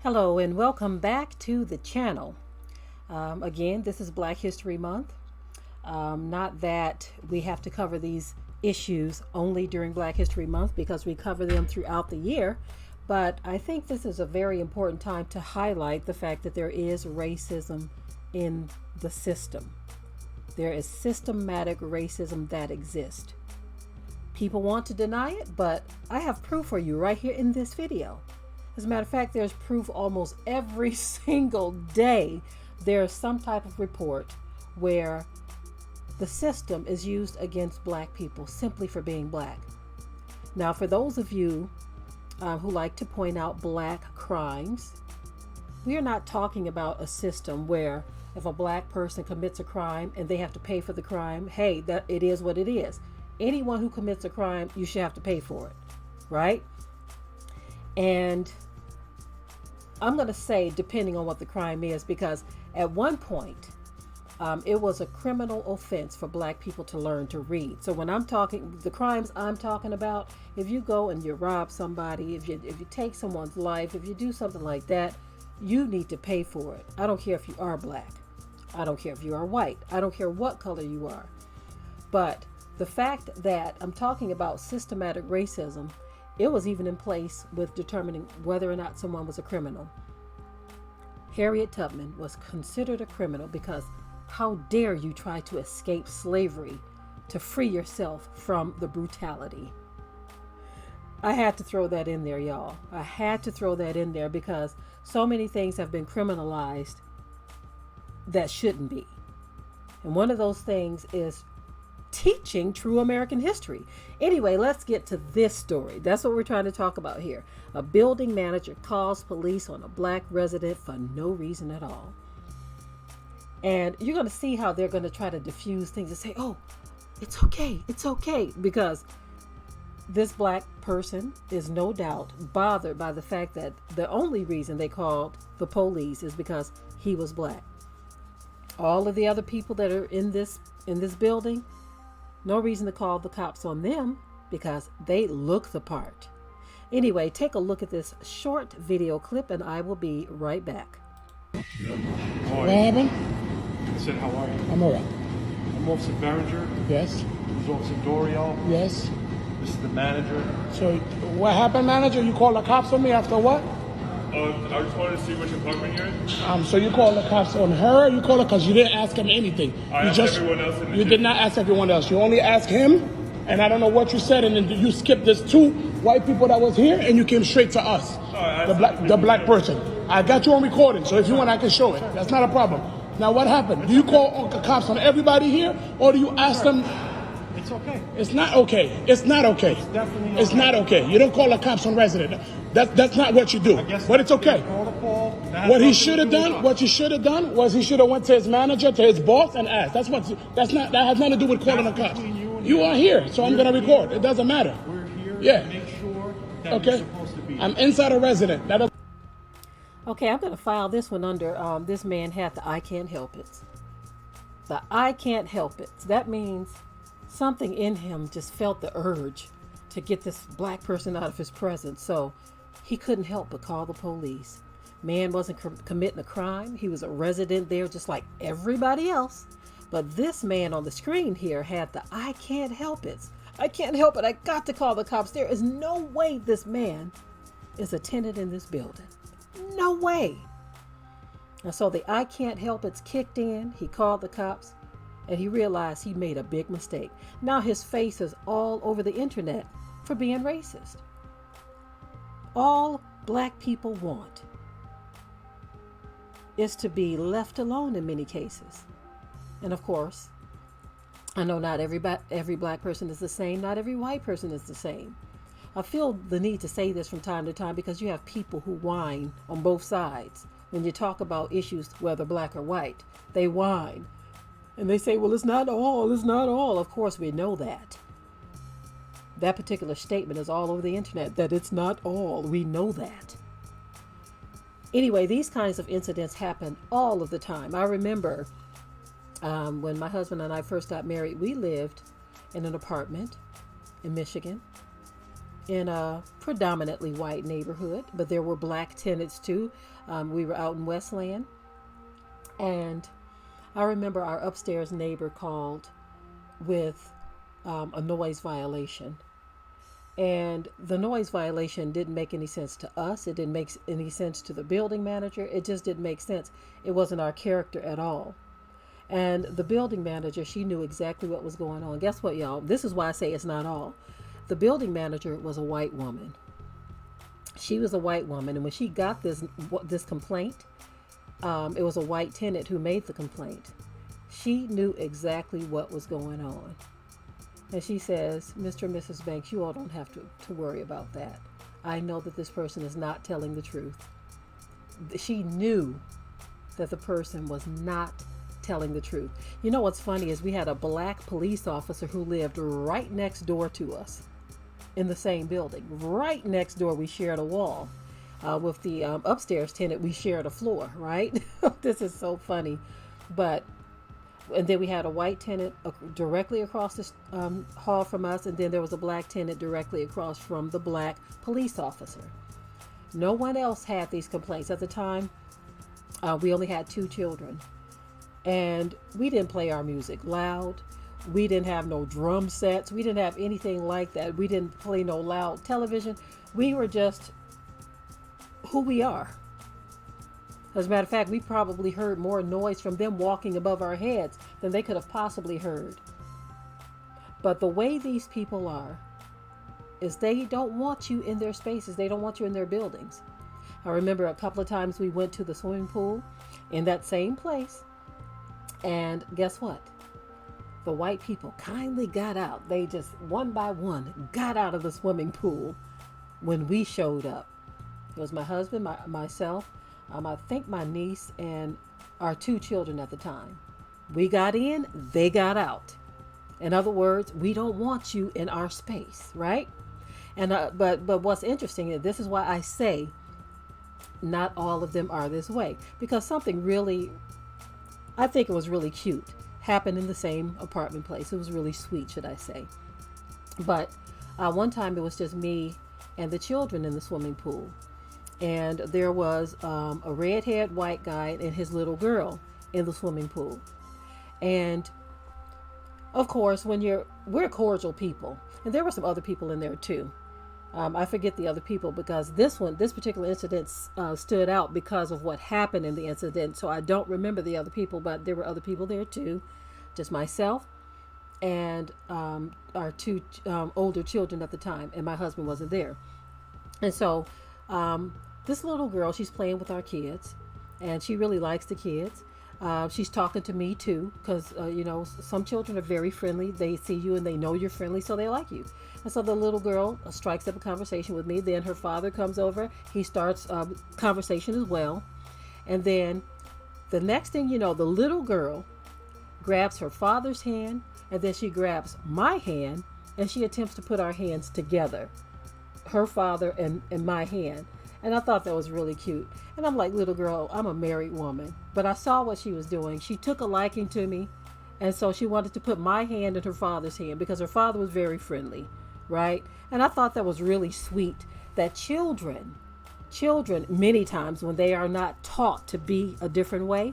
Hello and welcome back to the channel. Again, this is Black History Month. Not that we have to cover these issues only during Black History Month because we cover them throughout the year, but I think this is a very important time to highlight the fact that there is racism in the system. There is systematic racism that exists. People want to deny it, but I have proof for you right here in this video. As a matter of fact, there's proof almost every single day. There's some type of report where the system is used against Black people simply for being Black. Now, for those of you who like to point out Black crimes, we are not talking about a system where if a Black person commits a crime and they have to pay for the crime, hey, that it is what it is. Anyone who commits a crime, you should have to pay for it, right? And I'm going to say depending on what the crime is, because at one point it was a criminal offense for Black people to learn to read. So when I'm talking the crimes I'm talking about, if you go and you rob somebody, if you take someone's life, if you do something like that, you need to pay for it. I don't care if you are Black. I don't care if you are white. I don't care what color you are. But the fact that I'm talking about systematic racism, it was even in place with determining whether or not someone was a criminal. Harriet Tubman was considered a criminal because how dare you try to escape slavery to free yourself from the brutality? I had to throw that in there, y'all. I had to throw that in there because so many things have been criminalized that shouldn't be. And one of those things is teaching true American history. Anyway, let's get to this story. That's what we're trying to talk about here. A building manager calls police on a Black resident for no reason at all. And you're going to see how they're going to try to diffuse things and say, oh, it's okay, because this Black person is no doubt bothered by the fact that the only reason they called the police is because he was Black. All of the other people that are in this building, no reason to call the cops on them because they look the part. Anyway, take a look at this short video clip and I will be right back. What happened? I said, how are you? I'm all right. I'm Officer Berenger. Yes. This is Officer Doriel. Yes. This is the manager. So what happened, manager? You called the cops on me after what? I just wanted to see which apartment you're in. So you called the cops on her? You called her because you didn't ask him anything. I asked everyone else in the You did not ask everyone else. You only asked him, and I don't know what you said, and then you skipped this two white people that was here, and you came straight to us, the black person. I got you on recording, so if you want, I can show it. That's not a problem. Now, what happened? Do you call the cops on everybody here, or do you ask them? It's okay. It's not okay. It's not okay. It's definitely okay. It's not okay. You don't call the cops on resident. That's not what you do. But it's okay. What he should have done was he should have went to his manager, to his boss, and asked. That has nothing to do with calling the cops. You are here, so I'm gonna record. It doesn't matter. We're here Yeah. to make sure that Okay. you're supposed to be. I'm inside a resident. Okay, I'm going to file this one under this man had the I can't help it. The I can't help it. That means something in him just felt the urge to get this Black person out of his presence. So he couldn't help but call the police. Man wasn't committing a crime. He was a resident there just like everybody else. But this man on the screen here had the I can't help it. I can't help it. I got to call the cops. There is no way this man is a tenant in this building. No way. And so the I can't help it's kicked in. He called the cops and he realized he made a big mistake. Now his face is all over the internet for being racist. All Black people want is to be left alone in many cases. And of course, I know not every Black person is the same. Not every white person is the same. I feel the need to say this from time to time because you have people who whine on both sides. When you talk about issues, whether Black or white, they whine. And they say, well, it's not all. Of course, we know that. That particular statement is all over the internet, that it's not all. We know that. Anyway, these kinds of incidents happen all of the time. I remember when my husband and I first got married, we lived in an apartment in Michigan. in a predominantly white neighborhood, but there were black tenants too. We were out in Westland, and I remember our upstairs neighbor called with a noise violation. And the noise violation didn't make any sense to us. It didn't make any sense to the building manager. It just didn't make sense. It wasn't our character at all. And the building manager, she knew exactly what was going on. Guess what, y'all? This is why I say it's not all. The building manager was a white woman. She was a white woman. And when she got this complaint, it was a white tenant who made the complaint. She knew exactly what was going on. And she says, Mr. and Mrs. Banks, you all don't have to worry about that. I know that this person is not telling the truth. She knew that the person was not telling the truth. You know what's funny is we had a black police officer who lived right next door to us in the same building. Right next door, we shared a wall. With the upstairs tenant, we shared a floor, right? This is so funny. And then we had a white tenant directly across the hall from us, and then there was a black tenant directly across from the black police officer. No one else had these complaints. At the time, we only had 2 children, and we didn't play our music loud. We didn't have no drum sets. We didn't have anything like that. We didn't play no loud television. We were just who we are. As a matter of fact, we probably heard more noise from them walking above our heads than they could have possibly heard. But the way these people are is they don't want you in their spaces. They don't want you in their buildings. I remember a couple of times we went to the swimming pool in that same place. And guess what? The white people kindly got out. They just one by one got out of the swimming pool when we showed up. It was my husband, myself, I think my niece, and our 2 children at the time. We got in, they got out. In other words, we don't want you in our space, right? And but what's interesting is this is why I say not all of them are this way, because something really, I think it was really cute, happened in the same apartment place. It was really sweet, should I say. But one time it was just me and the children in the swimming pool. And there was a red-haired white guy and his little girl in the swimming pool. And of course, we're cordial people, and there were some other people in there too. I forget the other people because this particular incident stood out because of what happened in the incident. So I don't remember the other people, but there were other people there too, just myself and our 2 older children at the time, and my husband wasn't there. And so this little girl, she's playing with our kids, and she really likes the kids. She's talking to me too, because some children are very friendly. They see you and they know you're friendly, so they like you. And so the little girl strikes up a conversation with me. Then her father comes over. He starts a conversation as well. And then the next thing you know, the little girl grabs her father's hand, and then she grabs my hand, and she attempts to put our hands together, her father and my hand. And I thought that was really cute. And I'm like, little girl, I'm a married woman. But I saw what she was doing. She took a liking to me. And so she wanted to put my hand in her father's hand because her father was very friendly, right? And I thought that was really sweet that children, many times when they are not taught to be a different way,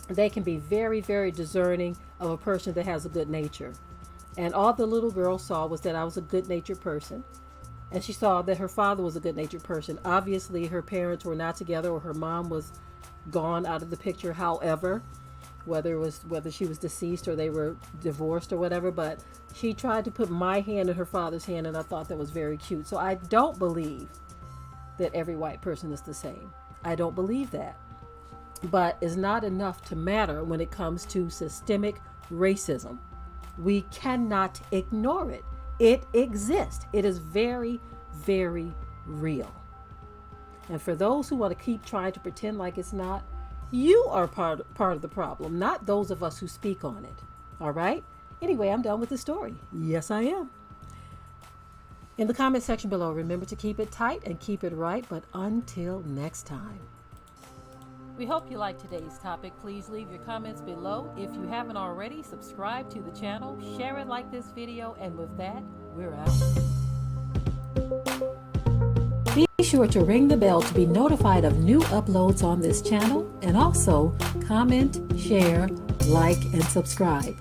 they can be very, very discerning of a person that has a good nature. And all the little girl saw was that I was a good-natured person. And she saw that her father was a good-natured person. Obviously, her parents were not together, or her mom was gone out of the picture. However, whether she was deceased or they were divorced or whatever, but she tried to put my hand in her father's hand, and I thought that was very cute. So I don't believe that every white person is the same. I don't believe that. But it's not enough to matter when it comes to systemic racism. We cannot ignore it. It exists. It is very, very real. And for those who want to keep trying to pretend like it's not, you are part of the problem, not those of us who speak on it. All right? Anyway, I'm done with the story. Yes, I am. In the comment section below, remember to keep it tight and keep it right. But until next time. We hope you liked today's topic. Please leave your comments below. If you haven't already, subscribe to the channel, share it like this video, and with that, we're out. sure to ring the bell to be notified of new uploads on this channel, and also comment, share, like, and subscribe.